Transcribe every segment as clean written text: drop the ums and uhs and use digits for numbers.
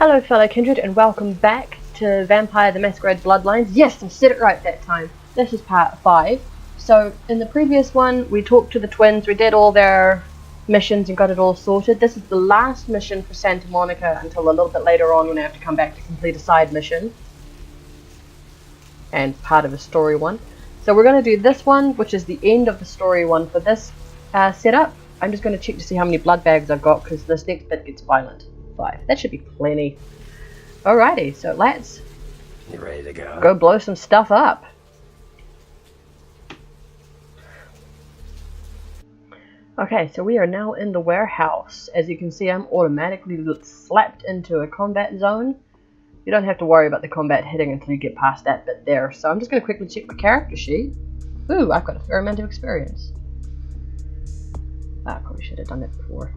Hello fellow kindred and welcome back to Vampire the Masquerade Bloodlines. Yes, I said it right that time. This is part 5. So in the previous one we talked to the twins, we did all their missions and got it all sorted. This is the last mission for Santa Monica until a little bit later on when I have to come back to complete a side mission. And part of a story one. So we're going to do this one, which is the end of the story one for this setup. I'm just going to check to see how many blood bags I've got because this next bit gets violent. 5. That should be plenty. Alrighty, so let's You ready to go blow some stuff up. Okay, so we are now in the warehouse. As you can see, I'm automatically slapped into a combat zone. You don't have to worry about the combat hitting until you get past that bit there. So I'm just going to quickly check my character sheet. Ooh, I've got a fair amount of experience. I probably should have done that before.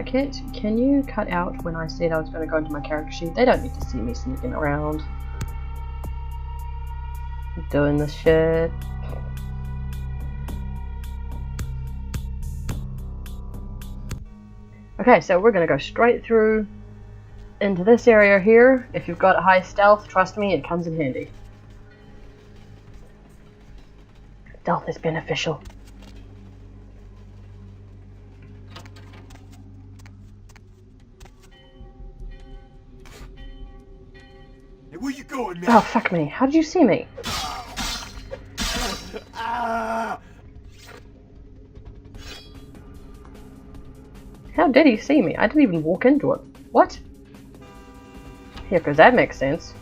Kit, can you cut out when I said I was going to go into my character sheet? They don't need to see me sneaking around. Doing this shit. Okay, so we're going to go straight through into this area here. If you've got high stealth, trust me, it comes in handy. Stealth is beneficial. Hey, where you going, man? Oh, fuck me. How did you see me? How did he see me? I didn't even walk into it. What? Yeah, because that makes sense.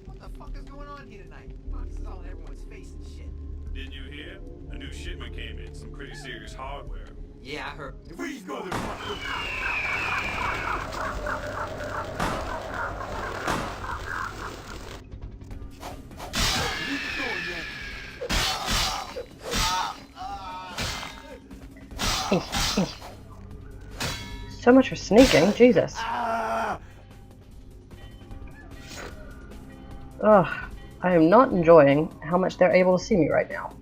What the fuck is going on here tonight? Boxes all in everyone's face and shit. Didn't you hear? A new shipment came in, some pretty serious hardware. Yeah, I heard. Freeze, motherfucker! So much for sneaking, Jesus. Ugh, I am not enjoying how much they're able to see me right now.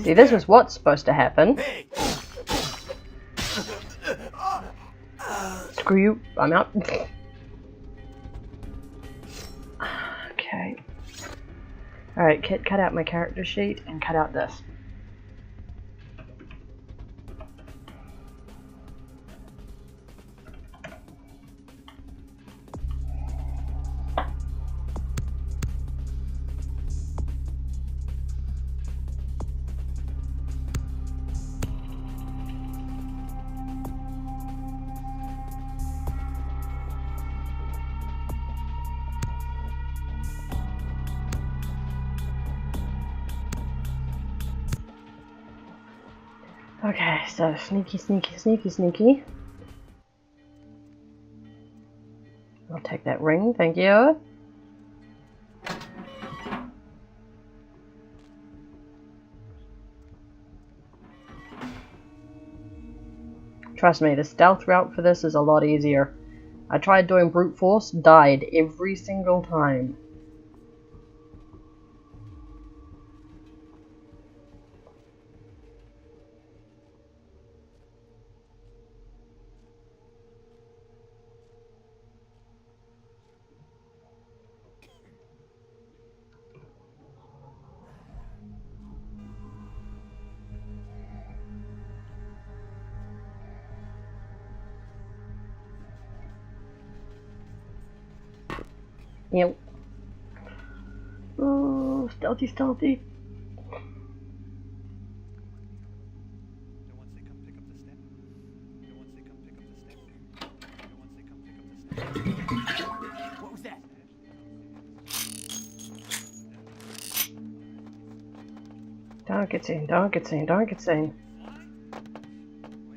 See, this is what's supposed to happen. Hey! Screw you, I'm out. Okay. Alright, Kit, cut out my character sheet and cut out this. Okay, so sneaky, sneaky, sneaky, sneaky. I'll take that ring, thank you. Trust me, the stealth route for this is a lot easier. I tried doing brute force, died every single time. Yep. Oh, stealthy, stealthy. Don't get seen, don't get seen, don't get seen. Why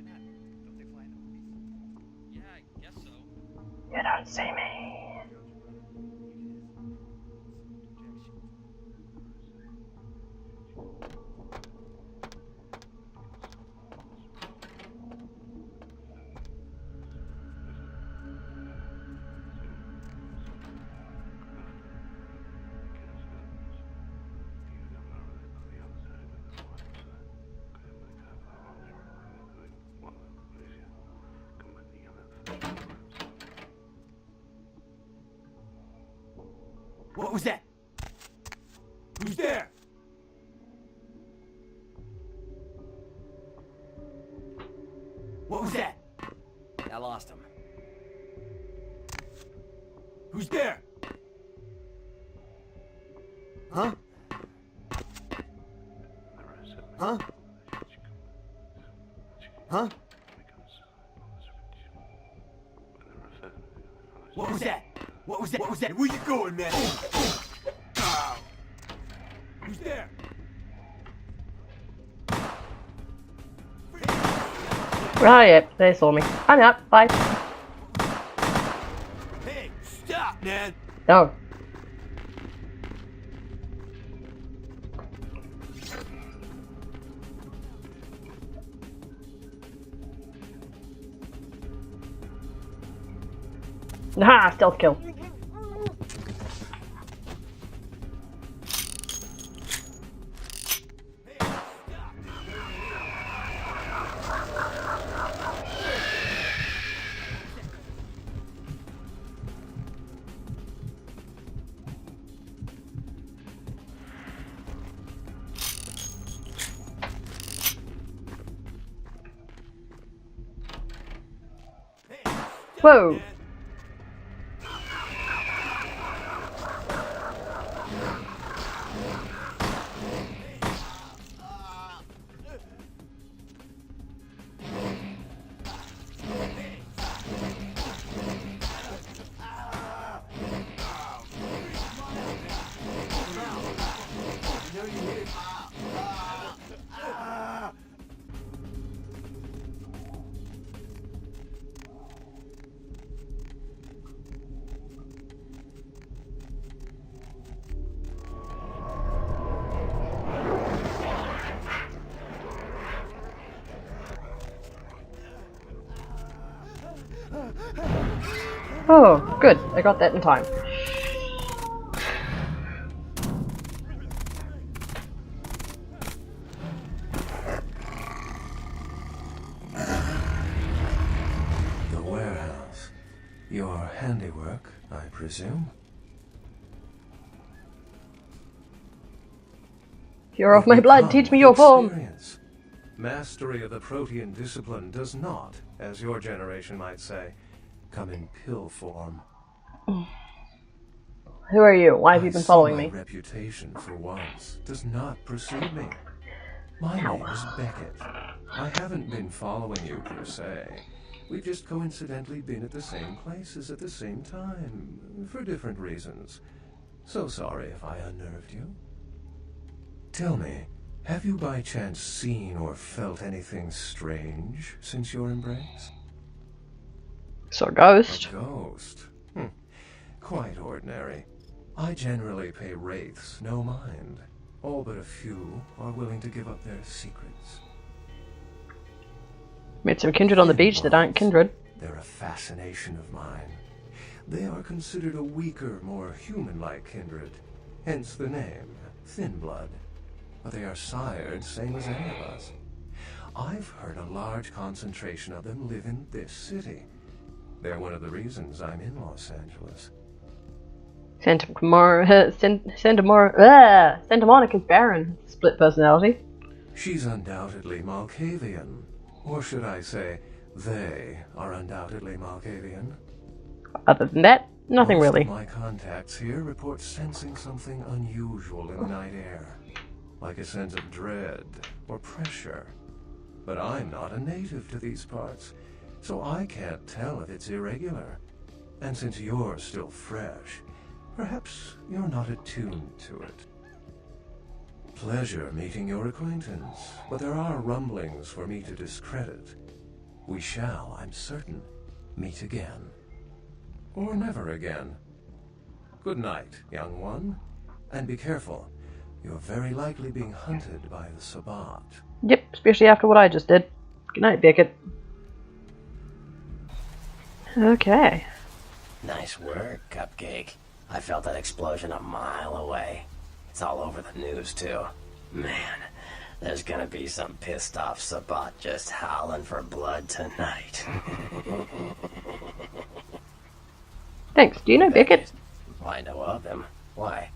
not? Don't they fly in the movies? Yeah, I guess so. You don't see me. What was that? Who's there? What was that? I lost him. Who's there? Huh? Huh? Huh? What was that? What was that? What was that? Where you going, man? Who's there? Right, yep, they saw me. I'm out, bye. Hey, stop, man! No. Nah, stealth kill. Whoa. Oh, good. I got that in time. The warehouse. Your handiwork, I presume? You're off my blood. Teach me your form. Experience. Mastery of the protean discipline does not, as your generation might say, come in pill form. Who are you? Why have you been following me? My reputation, for once, does not precede me. My name is Beckett. I haven't been following you, per se. We've just coincidentally been at the same places at the same time, for different reasons. So sorry if I unnerved you. Tell me, have you by chance seen or felt anything strange since your embrace? So a ghost. A ghost? Quite ordinary. I generally pay wraiths no mind. All but a few are willing to give up their secrets. Met some kindred on the beach that aren't kindred. They're a fascination of mine. They are considered a weaker, more human-like kindred. Hence the name, Thin Blood. But they are sired same as any of us. I've heard a large concentration of them live in this city. They're one of the reasons I'm in Los Angeles. Santa Monica's barren. Split personality. She's undoubtedly Malkavian. Or should I say, they are undoubtedly Malkavian. Other than that, nothing Most really. of my contacts here report sensing something unusual in the night air. Like a sense of dread or pressure. But I'm not a native to these parts, so I can't tell if it's irregular. And since you're still fresh, perhaps you're not attuned to it. Pleasure meeting your acquaintance, but there are rumblings for me to discredit. We shall, I'm certain, meet again. Or never again. Good night, young one. And be careful. You're very likely being hunted by the Sabbat. Yep, especially after what I just did. Good night, Beckett. Okay. Nice work, Cupcake. I felt that explosion a mile away. It's all over the news, too. Man, there's gonna be some pissed off Sabbat just howling for blood tonight. Thanks. Do you know Beckett? I know of him. Why?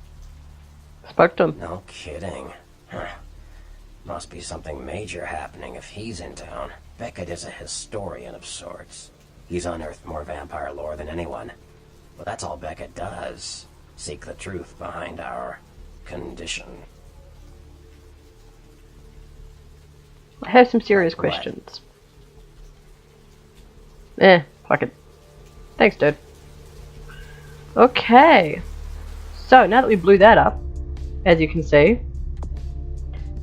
Spoke to him. No kidding. Huh. Must be something major happening if he's in town. Beckett is a historian of sorts. He's unearthed more vampire lore than anyone. But that's all Beckett does. Seek the truth behind our condition. I have some serious questions. Fuck it. Thanks, dude. Okay. So, now that we blew that up, as you can see,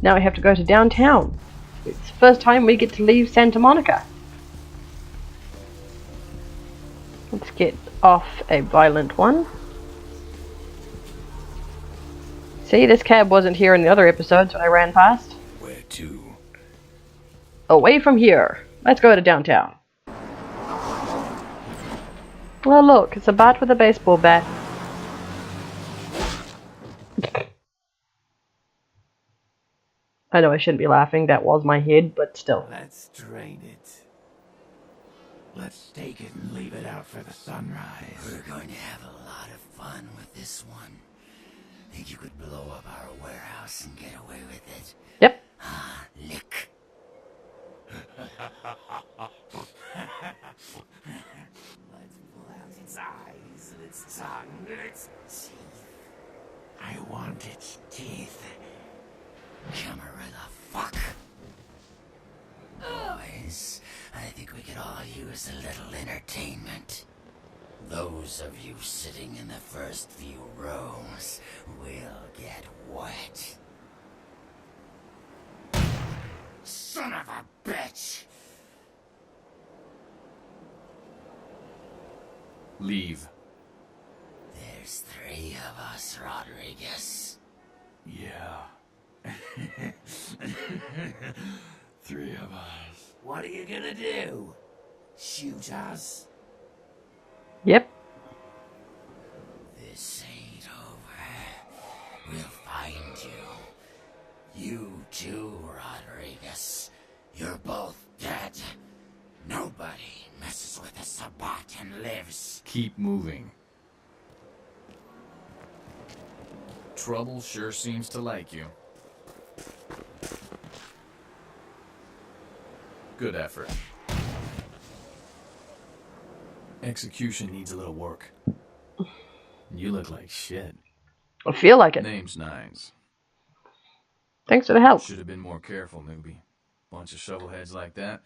now we have to go to downtown. It's the first time we get to leave Santa Monica. Let's get off a violent one. See, this cab wasn't here in the other episodes when I ran past. Where to? Away from here. Let's go to downtown. Well, look, it's a bat with a baseball bat. I know I shouldn't be laughing, that was my head, but still. Let's drain it. Let's take it and leave it out for the sunrise. We're going to have a lot of fun with this one. Think you could blow up our warehouse and get away with it? Yep. Ah, lick. Let's pull out its eyes and its tongue and its teeth. I want its teeth. Camera the fuck. Boys, I think we could all use a little entertainment. Those of you sitting in the first few rows will get wet. Son of a bitch! Leave. There's 3 of us, Rodriguez. Yeah. 3 of us. What are you gonna do? Shoot us? Yep. This ain't over. We'll find you. You too, Rodriguez. You're both dead. Nobody messes with the Sabbat and lives. Keep moving. Trouble sure seems to like you. Good effort. Execution needs a little work. You look like shit. I feel like it. Name's Nines. Thanks for the help. Should have been more careful, newbie. Bunch of shovelheads like that.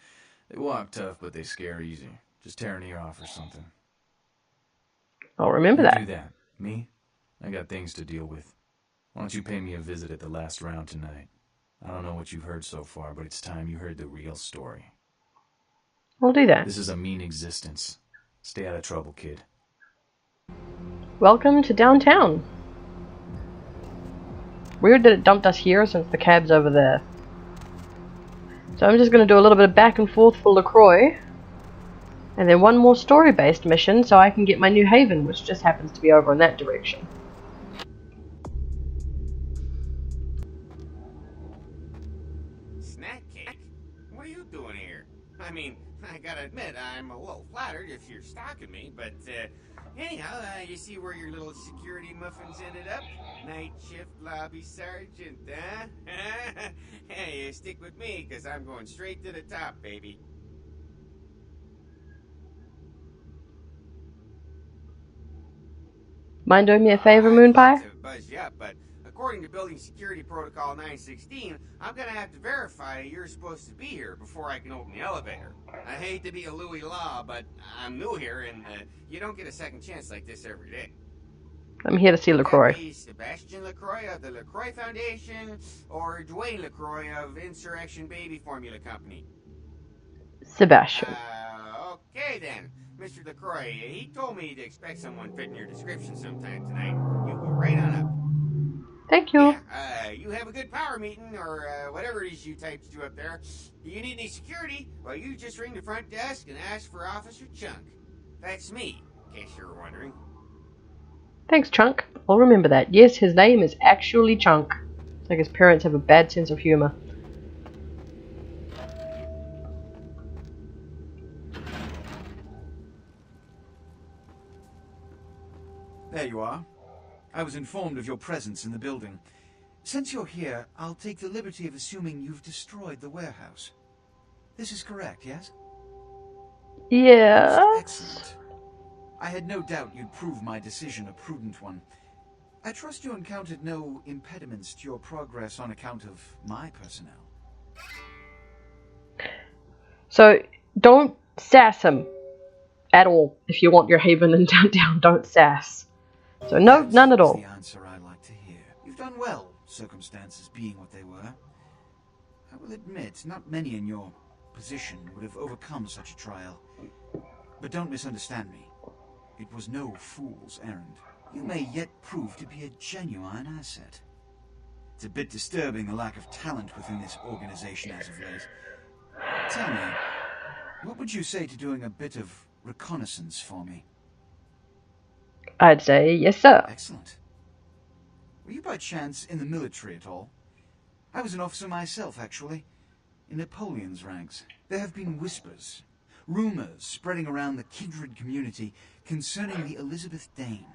They walk tough, but they scare easy. Just tear an ear off or something. I'll remember You that. do that. Me? I got things to deal with. Why don't you pay me a visit at the last round tonight? I don't know what you've heard so far, but it's time you heard the real story. I'll do that. This is a mean existence. Stay out of trouble, kid. Welcome to downtown. Weird that it dumped us here since the cab's over there. So I'm just going to do a little bit of back and forth for Lacroix. And then one more story-based mission so I can get my new haven, which just happens to be over in that direction. Snack cake? What are you doing here? I mean, I gotta admit, I'm a little flattered if you're stalking me, but, anyhow, you see where your little security muffins ended up? Night shift lobby sergeant, huh? Hey, stick with me, because I'm going straight to the top, baby. Mind doing me a favor, Moon Pie? To buzz you up, but according to Building Security Protocol 916, I'm gonna have to verify you're supposed to be here before I can open the elevator. I hate to be a Louis Law, but I'm new here, and you don't get a second chance like this every day. I'm here to see Lacroix. That be Sebastian Lacroix of the Lacroix Foundation, or Dwayne Lacroix of Insurrection Baby Formula Company? Sebastian. Okay then. Mr. Lacroix, he told me to expect someone fitting your description sometime tonight. You go right on up. Thank you. Yeah, you have a good power meeting, or whatever it is you types do up there. Do you need any security? Well, you just ring the front desk and ask for Officer Chunk. That's me, in case you were wondering. Thanks, Chunk. I'll remember that. Yes, his name is actually Chunk. It's like his parents have a bad sense of humor. There you are. I was informed of your presence in the building. Since you're here, I'll take the liberty of assuming you've destroyed the warehouse. This is correct, yes? Yeah. Excellent. I had no doubt you'd prove my decision a prudent one. I trust you encountered no impediments to your progress on account of my personnel. So, don't sass him at all. If you want your haven in downtown, don't sass. So no, none at all. That's the answer I like to hear. You've done well, circumstances being what they were. I will admit, not many in your position would have overcome such a trial. But don't misunderstand me. It was no fool's errand. You may yet prove to be a genuine asset. It's a bit disturbing the lack of talent within this organization as of late. Tell me, what would you say to doing a bit of reconnaissance for me? I'd say yes, sir. Excellent. Were you by chance in the military at all? I was an officer myself, actually, in Napoleon's ranks. There have been whispers, rumors spreading around the kindred community concerning the Elizabeth Dane,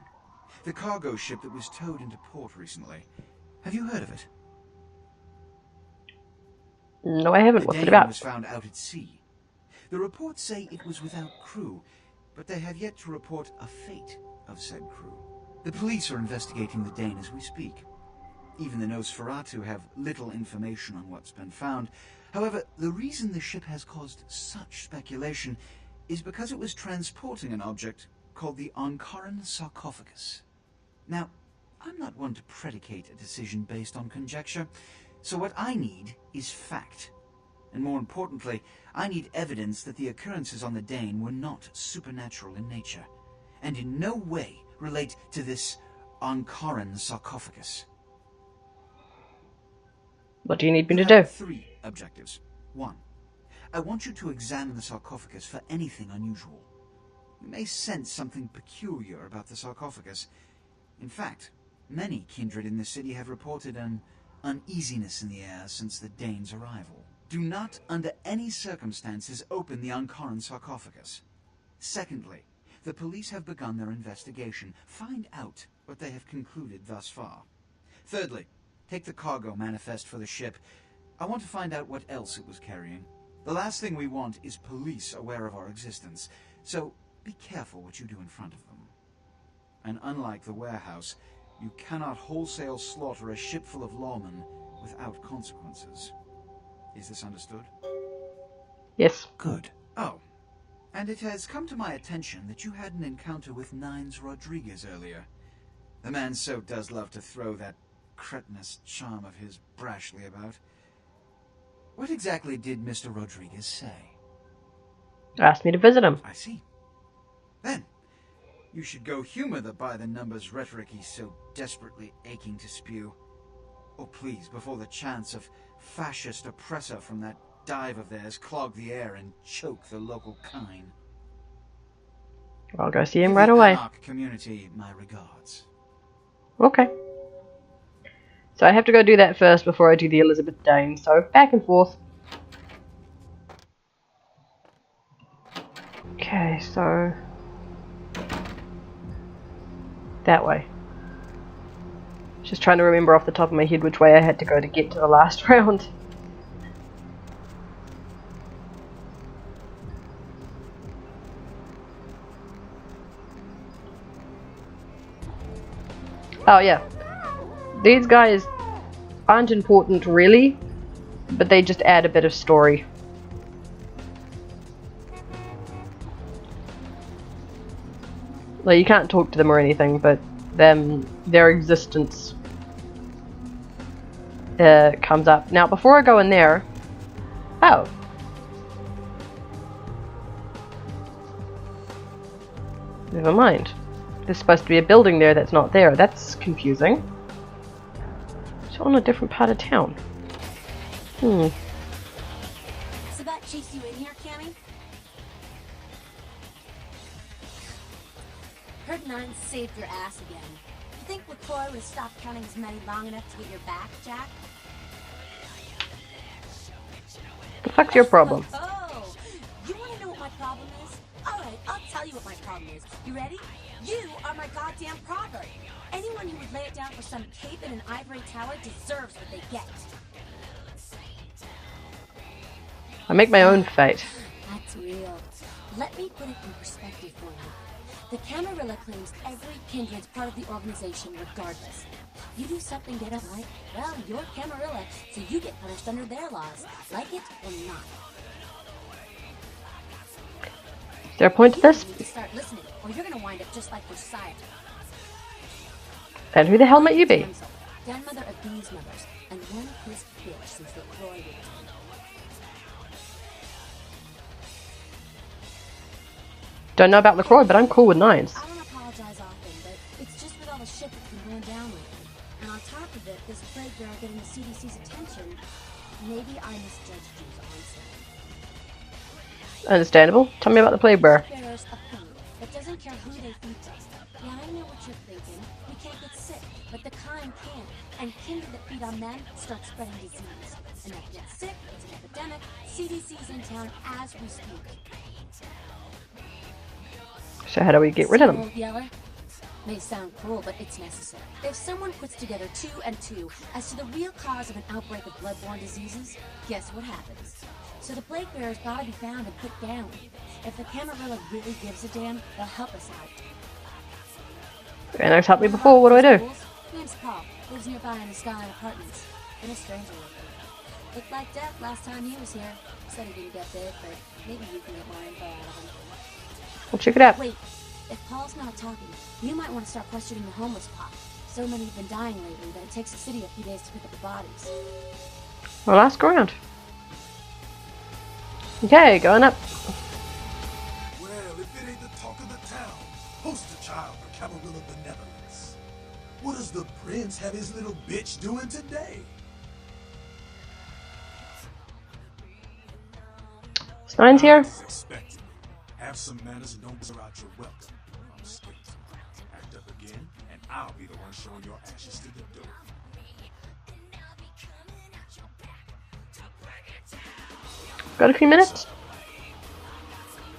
the cargo ship that was towed into port recently. Have you heard of it? No, I haven't. The What's it Dane about? was found out at sea. The reports say it was without crew, but they have yet to report a fate of said crew. The police are investigating the Dane as we speak. Even the Nosferatu have little information on what's been found. However, the reason the ship has caused such speculation is because it was transporting an object called the Ankaran sarcophagus. Now, I'm not one to predicate a decision based on conjecture, so what I need is fact. And more importantly, I need evidence that the occurrences on the Dane were not supernatural in nature, and in no way relate to this Ankaran sarcophagus. What do you need me You to do? have 3 objectives. 1. I want you to examine the sarcophagus for anything unusual. You may sense something peculiar about the sarcophagus. In fact, many kindred in the city have reported an uneasiness in the air since the Dane's arrival. Do not, under any circumstances, open the Ankaran sarcophagus. Secondly, the police have begun their investigation. Find out what they have concluded thus far. Thirdly, take the cargo manifest for the ship. I want to find out what else it was carrying. The last thing we want is police aware of our existence, so be careful what you do in front of them. And unlike the warehouse, you cannot wholesale slaughter a ship full of lawmen without consequences. Is this understood? Yes. Good. Oh, and it has come to my attention that you had an encounter with Nines Rodriguez earlier. The man so does love to throw that cretinous charm of his brashly about. What exactly did Mr. Rodriguez say? Asked me to visit him. I see. Then, you should go humor the by-the-numbers rhetoric he's so desperately aching to spew. Oh, please, before the chance of fascist oppressor from that dive of theirs clog the air and choke the local kine. I'll go see him Give right the away. Anarch community my regards. Okay. So I have to go do that first before I do the Elizabeth Dane. So back and forth. Okay, so that way. Just trying to remember off the top of my head which way I had to go to get to the last round. Oh yeah, these guys aren't important really, but they just add a bit of story. Like, you can't talk to them or anything, but their existence comes up. Now, before I go in there, oh, never mind. There's supposed to be a building there that's not there. That's confusing. It's on a different part of town. So that chased you in here, Cammy? Heard Nine saved your ass again. You think Lacroix would have stopped counting his money long enough to get your back, Jack? The fuck's your problem? Oh, you want to know what my problem is? Alright, I'll tell you what my problem is. You ready? You are my goddamn proverb. Anyone who would lay it down for some cape in an ivory tower deserves what they get. I make my own fate. That's real. Let me put it in perspective for you. The Camarilla claims every kindred's part of the organization regardless. You do something they don't like, well, you're Camarilla, so you get punished under their laws. Like it or not. Is there a point to this? You need to start listening, or you're gonna wind up just like your sire. And who the hell might you be? Grandmother of these mothers, and one pissed bitch since Lacroix did. Don't know about Lacroix, but I'm cool with nines. I don't apologize often, but it's just with all the shit that's been going down lately. And on top of it, this plague bearer getting the CDC's attention, maybe I misjudged you on. Understandable. Tell me about the plague bearer. Bearer's a thing that doesn't care who they feed to. Yeah, I know what you're thinking. We can't get sick, but the kind can. And kindred that feed on men start spreading disease. And that gets sick, it's an epidemic. CDC's in town as we speak. So how do we get rid of them? Old Yeller? May sound cruel, but it's necessary. If someone puts together 2 and 2 as to the real cause of an outbreak of bloodborne diseases, guess what happens? So the plague bearer's gotta be found and put down. If the Camarilla really gives a damn, they'll help us out. And I've helped me before, what do I do? Name's Paul. Lives nearby in the Skyline Apartments. Been a stranger lately. Looked like death last time he was here. Said he didn't get bit, but maybe you can get more info out of him. We'll check it out. Wait, if Paul's not talking, you might want to start questioning the homeless pot. So many have been dying lately that it takes the city a few days to pick up the bodies. Well, ask around. Okay, going up. Well, if it ain't the talk of the town, poster child for Camarilla benevolence. What does the prince have his little bitch doing today? Nine's here. Expected. Have some manners and don't out your welcome. I'm state. Act up again, and I'll be the one showing your ashes to the door. Got a few minutes.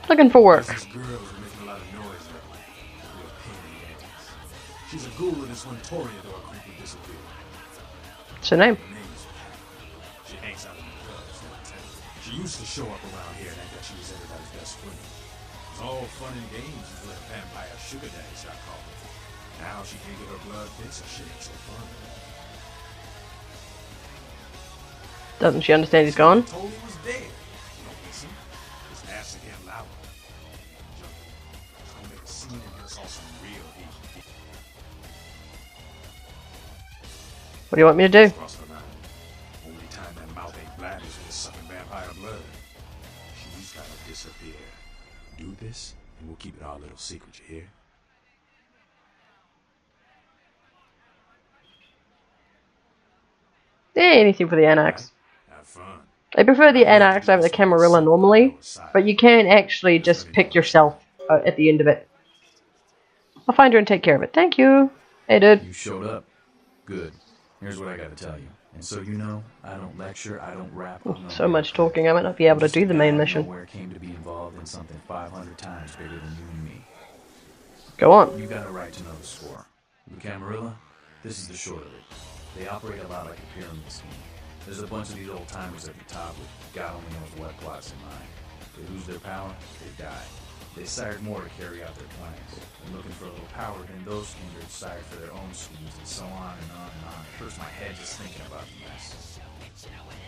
Looking for work. This girl is making a lot of noise lately. Real pain in the ass. She's a ghoul in this one Toria though creepy disappeared. What's her name? Her name is Beckett. She hangs out in the clubs downtown. She used to show up around here and act like she was everybody's best friend. It was all fun and games until a vampire sugar daddy got caught. Now she can't get her blood fixed, so shit ain't so fun. Doesn't she understand he's gone? Told he was dead. Don't listen. Just ask again louder. It's gonna make a scene and get us all some real heat. What do you want me to do? Cross the line. Only time that mouth ain't black is when it's sucking vampire blood. She's gotta disappear. Do this, and we'll keep it our little secret, you hear? Yeah, anything for the annex. Have fun. I prefer the annex over the Camarilla normally, but you can actually just pick yourself at the end of it. I'll find her and take care of it. Thank you. Hey, dude. You showed up. Good. Here's what I gotta tell you. And so you know, I don't lecture, I don't rap. So much talking, I might not be able to do the main mission. Nowhere came to be involved in something 500 times bigger than you and me. Go on. You got a right to know the score. The Camarilla, this is the short of it. They operate a lot like a pyramid scheme. There's a bunch of these old timers at the top with God only knows what plots in mind. They lose their power, they die. They sired more to carry out their plans. And looking for a little power, then those kindred sired for their own schemes, and so on and on and on. It hurts my head just thinking about the mess.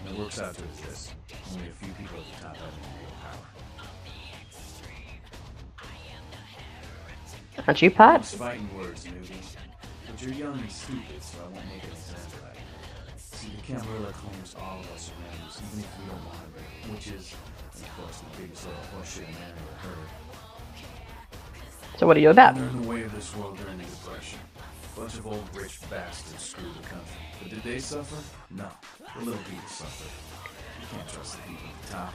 And it works out to this. Only a few people at the top have any real power. Aren't you, Pat? Fighting words, newbie. you're young and stupid, so I won't make an example out of you. See, the Gangrel claims all of us surroundings, even if we don't want to be, which is, of course, the biggest little horseshit man ever heard. So what are you about? They're in the way of this world during the Depression. A bunch of old rich bastards screwed the country. But did they suffer? No. The little people suffered. You can't trust the people at the top.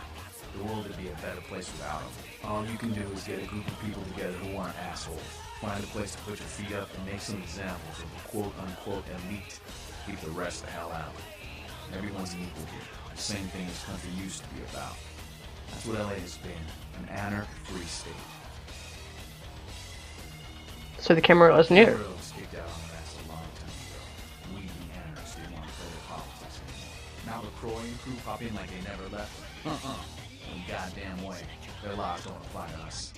The world would be a better place without them. All you can do is get a group of people together who aren't assholes. Find a place to put your feet up and make some examples of the quote-unquote elite. Keep the rest the hell out. Everyone's equal here. The same thing this country used to be about. That's what LA has been. An anarch-free state. So the Gangrel is new. Gangrel was kicked out on the ass a long time ago. We, the anarchists, didn't want to play their politics anymore. Now Lacroix and crew pop in like they never left. No goddamn way. Their laws don't apply to us.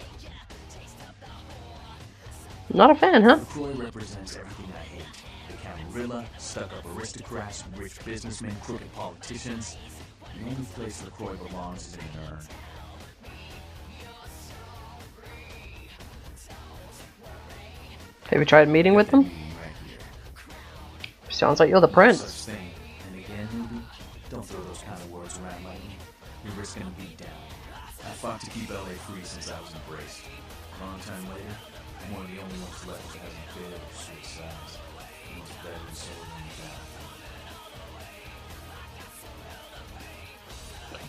Not a fan, huh? Lacroix represents everything I hate. The Gangrel, stuck-up aristocrats, rich businessmen, crooked politicians. The only place Lacroix belongs is in an urn. Have you tried meeting with them? Sounds like you're the prince. Such thing. And again, newbie, don't throw those kind of words around like me. You're risking a beat down. I fought to keep LA free since I was embraced. A long time later, I'm one of the only ones left that hasn't failed or switched sides. Most better than soul in the battle.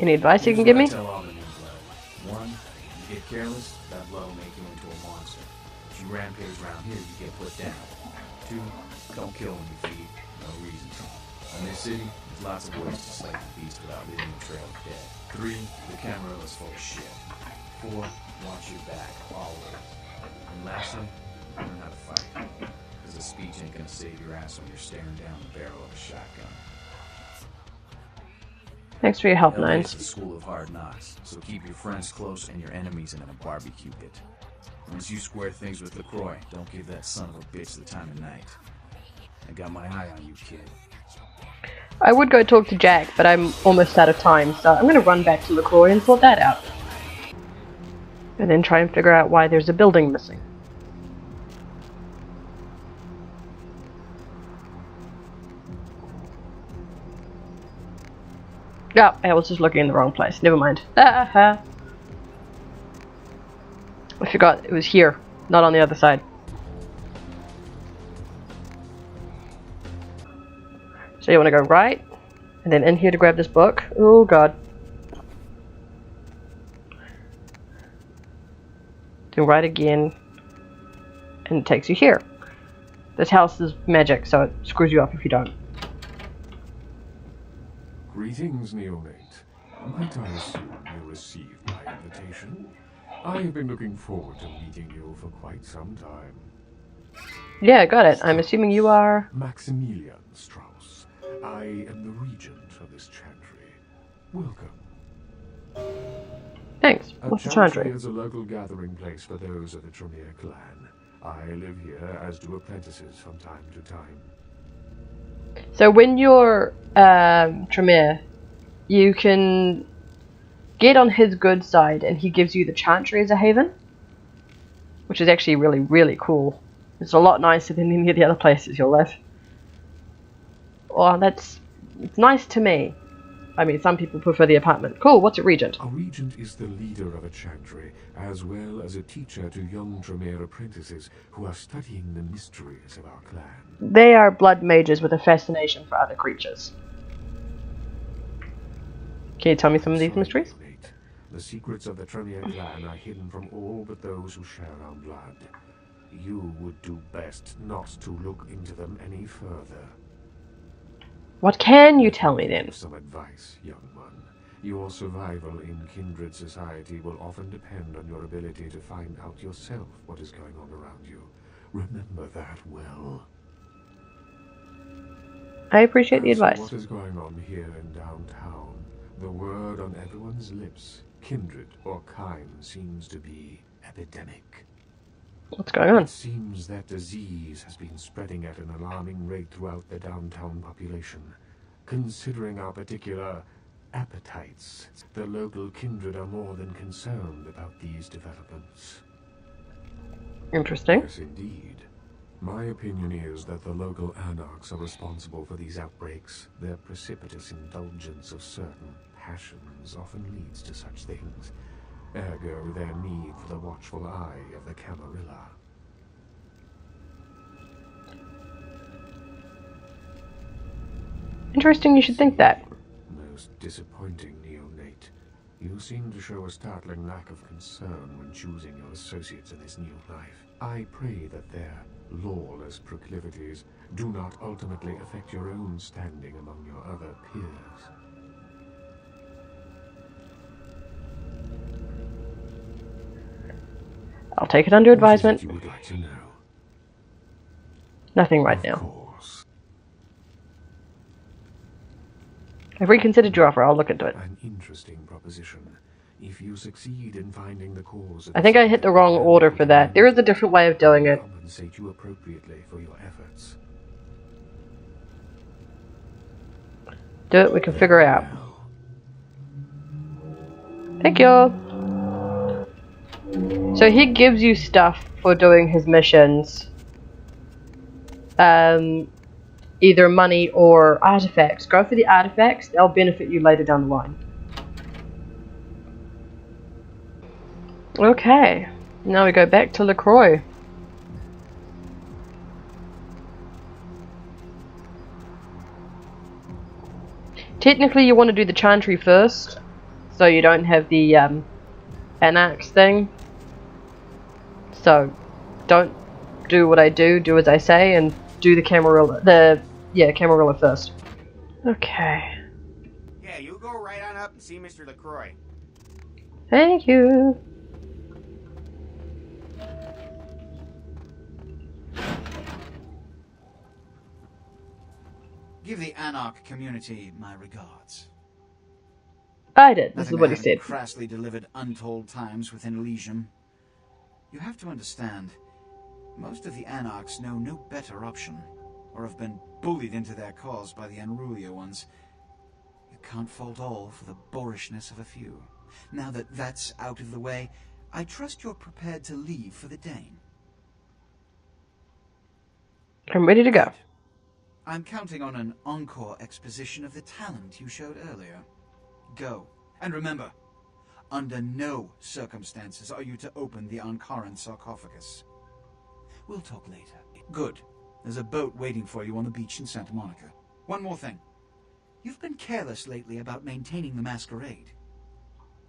Any advice you can give me? Tell all the new blood. One, you get careless, that blood will make you into a monster. If you rampage around here, you get put down. Two, don't kill when you feed. No reason to. In this city, there's lots of ways to slay the beast without leaving a trail of dead. Three, the Gangrel is full of shit. Four, watch your back, always. And lastly, learn how to fight. Because a speech ain't gonna save your ass when you're staring down the barrel of a shotgun. Thanks for your help, LA Nines. is the school of hard knocks, so keep your friends close and your enemies in a barbecue pit. Once you square things with Lacroix, don't give that son of a bitch the time of night. I got my eye on you, kid. I would go talk to Jack, but I'm almost out of time, so I'm going to run back to Lacroix and sort that out. And then try and figure out why there's a building missing. Yeah, I was just looking in the wrong place. Never mind. I forgot it was here, not on the other side. So you want to go right, and then in here to grab this book. Oh god. Then right again, and it takes you here. This house is magic, so it screws you up if you don't. Greetings, neonate. Might I assume you received my invitation? I have been looking forward to meeting you for quite some time. Yeah, got it. I'm assuming you are... Maximilian Strauss. I am the regent of this chantry. Welcome. Thanks. What's the chantry? is a local gathering place for those of the Tremere clan. I live here, as do apprentices from time to time. So when you're Tremere, you can get on his good side and he gives you the chantry as a haven, which is actually really, really cool. It's a lot nicer than any of the other places you'll live. Oh, it's nice to me. I mean, some people prefer the apartment. Cool, what's a regent? A regent is the leader of a chantry, as well as a teacher to young Tremere apprentices who are studying the mysteries of our clan. They are blood mages with a fascination for other creatures. Can you tell me some of these mysteries? Mate. The secrets of the Tremere clan are hidden from all but those who share our blood. You would do best not to look into them any further. What can you tell me then? Some advice, young one. Your survival in kindred society will often depend on your ability to find out yourself what is going on around you. Remember that well. I appreciate the advice. What is going on here in downtown? The word on everyone's lips, kindred or kind, seems to be epidemic. What's going on? It seems that disease has been spreading at an alarming rate throughout the downtown population. Considering our particular appetites, the local kindred are more than concerned about these developments. Interesting. Yes, indeed. My opinion is that the local anarchs are responsible for these outbreaks. Their precipitous indulgence of certain passions often leads to such things. Ergo, their need for the watchful eye of the Camarilla. Interesting you should think that. Most disappointing, neonate. You seem to show a startling lack of concern when choosing your associates in this new life. I pray that their lawless proclivities do not ultimately affect your own standing among your other peers. I'll take it under advisement. What is it you would like to know? Nothing right now. Of course. I've reconsidered your offer. I'll look into it. An interesting proposition. If you succeed in finding the cause of I think I hit the wrong order for that. There is a different way of doing it. Compensate you appropriately for your efforts. Do it, we can figure it out. Thank you. So he gives you stuff for doing his missions. Either money or artifacts. Go for the artifacts, they'll benefit you later down the line. Okay, now we go back to Lacroix. Technically you want to do the chantry first, so you don't have the anarchs thing. So don't do what I do as I say, and do the Camarilla, Camarilla first. Okay. Yeah, you go right on up and see Mr. Lacroix. Thank you. Give the Anarch community my regards. I did. This is Nothing what I he haven't said. crassly delivered untold times within Elysium. You have to understand, most of the Anarchs know no better option, or have been bullied into their cause by the unrulier ones. You can't fault all for the boorishness of a few. Now that that's out of the way, I trust you're prepared to leave for the Dane. I'm ready to go. I'm counting on an encore exposition of the talent you showed earlier. Go. And remember, under no circumstances are you to open the Ankaran sarcophagus. We'll talk later. Good. There's a boat waiting for you on the beach in Santa Monica. One more thing. You've been careless lately about maintaining the masquerade.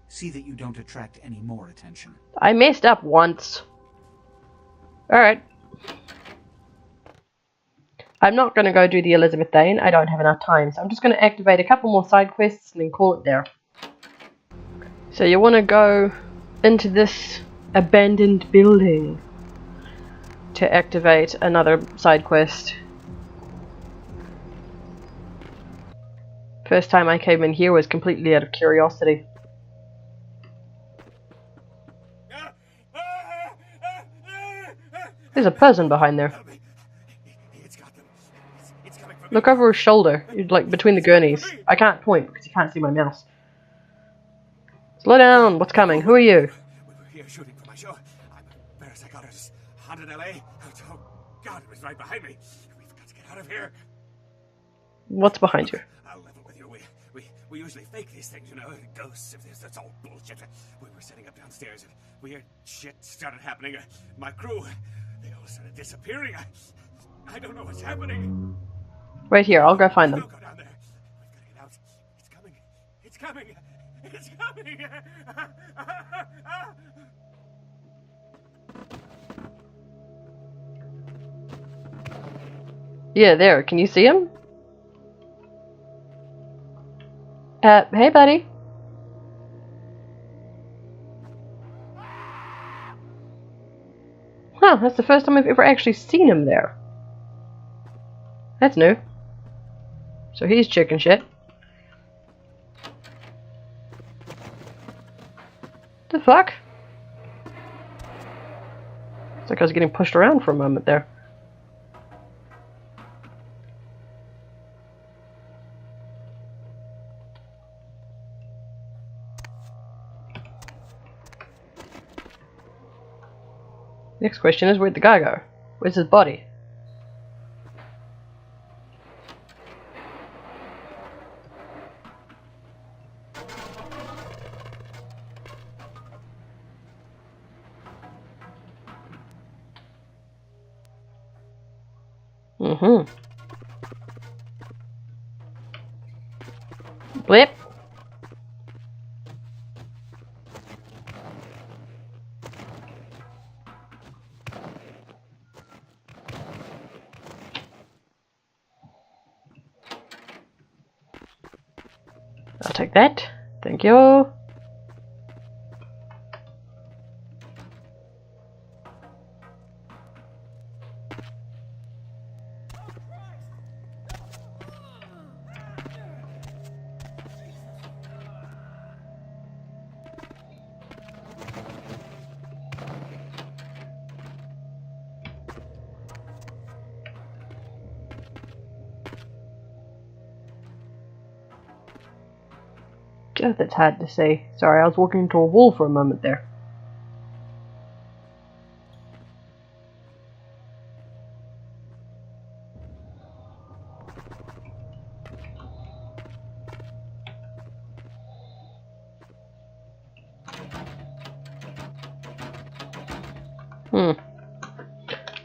See that you don't attract any more attention. I messed up once. Alright. I'm not going to go do the Elizabeth Dane. I don't have enough time. So I'm just going to activate a couple more side quests and then call it there. So you want to go into this abandoned building to activate another side quest. First time I came in here was completely out of curiosity. There's a person behind there. Look over his shoulder, like between the gurneys. I can't point because you can't see my mouse. Slow down, what's coming? Who are you? We were here shooting for my show. I'm a parapsychologist. Haunted LA. Oh God, it was right behind me. We've got to get out of here. What's behind you? I'll level with you. We usually fake these things, you know. Ghosts of this, that's all bullshit. We were setting up downstairs and weird shit started happening. My crew, they all started disappearing. I don't know what's happening. Right here, I'll go find them. Don't go down there. We've got to get out. It's coming. It's coming. It's coming. Yeah, there. Can you see him? Hey, buddy. Huh, that's the first time I've ever actually seen him there. That's new. So he's chicken shit. The fuck? It's like I was getting pushed around for a moment there. Next question is, where'd the guy go? Where's his body? Blip. I'll take that. Thank you. God, that's hard to see. Sorry, I was walking into a wall for a moment there.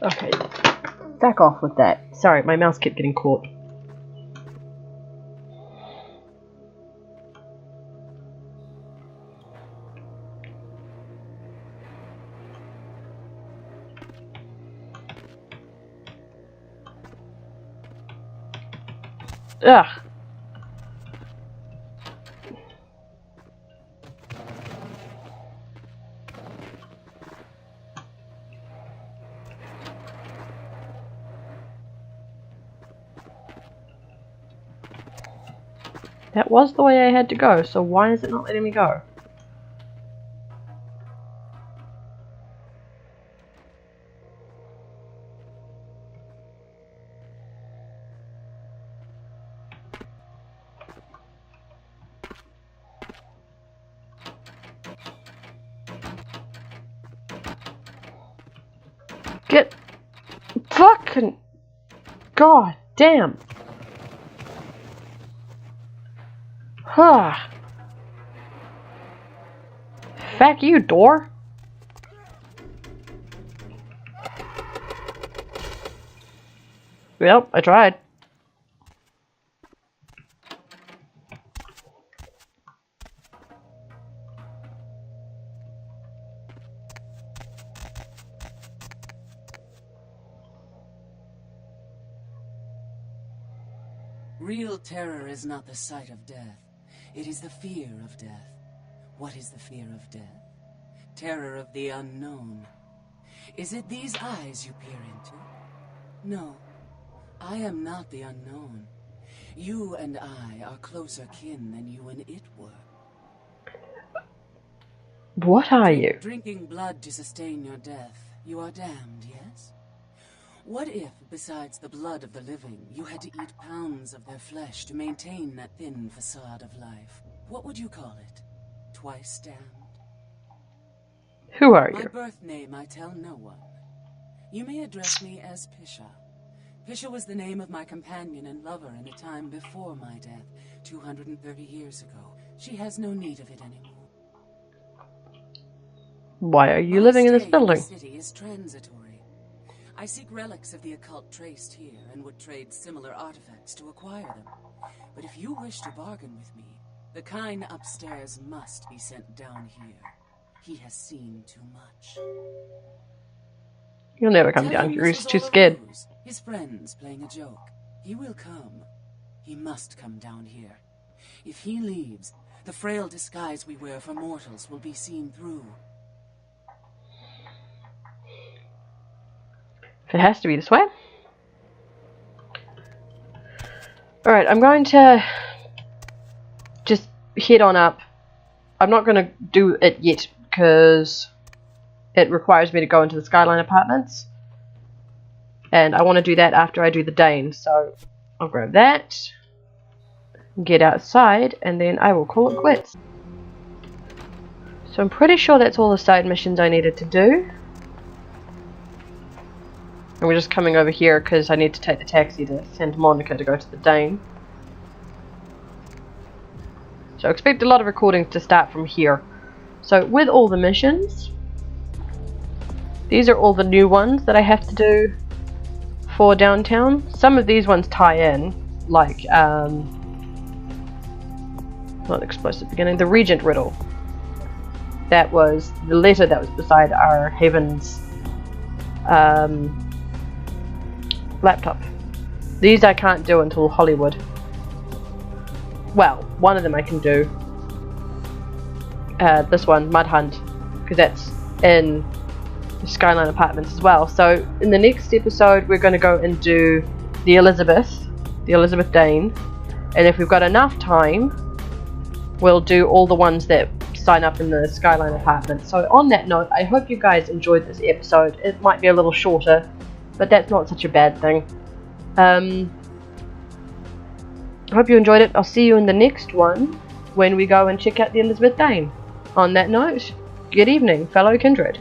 Okay, back off with that. Sorry, my mouse kept getting caught. Ugh. That was the way I had to go, so why is it not letting me go? Get fucking god damn. Huh. Fuck you, door. Well, I tried. Real terror is not the sight of death. It is the fear of death. What is the fear of death? Terror of the unknown. Is it these eyes you peer into? No, I am not the unknown. You and I are closer kin than you and it were. What are you? Drinking blood to sustain your death. You are damned, yes? What if, besides the blood of the living, you had to eat pounds of their flesh to maintain that thin facade of life? What would you call it? Twice damned? Who are you? My birth name I tell no one. You may address me as Pisha. Pisha was the name of my companion and lover in a time before my death, 230 years ago. She has no need of it anymore. Why are you living in this building? My city is transitory. I seek relics of the occult traced here and would trade similar artifacts to acquire them. But if you wish to bargain with me, the kind upstairs must be sent down here. He has seen too much. You'll never come down here. He's too scared. His friends playing a joke. He will come. He must come down here. If he leaves, the frail disguise we wear for mortals will be seen through. If it has to be this way. Alright, I'm going to just head on up. I'm not going to do it yet because it requires me to go into the Skyline Apartments. And I want to do that after I do the Dane. So I'll grab that, get outside, and then I will call it quits. So I'm pretty sure that's all the side missions I needed to do. And we're just coming over here because I need to take the taxi to Santa Monica to go to the Dane. So I expect a lot of recordings to start from here. So with all the missions, these are all the new ones that I have to do for downtown. Some of these ones tie in, like not explosive beginning, the Regent riddle. That was the letter that was beside our Haven's laptop. These I can't do until Hollywood. Well, one of them I can do. This one, Mud Hunt, because that's in the Skyline Apartments as well. So in the next episode we're going to go and do the Elizabeth Dane, and if we've got enough time we'll do all the ones that sign up in the Skyline Apartments. So on that note, I hope you guys enjoyed this episode. It might be a little shorter, but that's not such a bad thing. I hope you enjoyed it. I'll see you in the next one when we go and check out the Elizabeth Dane. On that note, good evening, fellow kindred.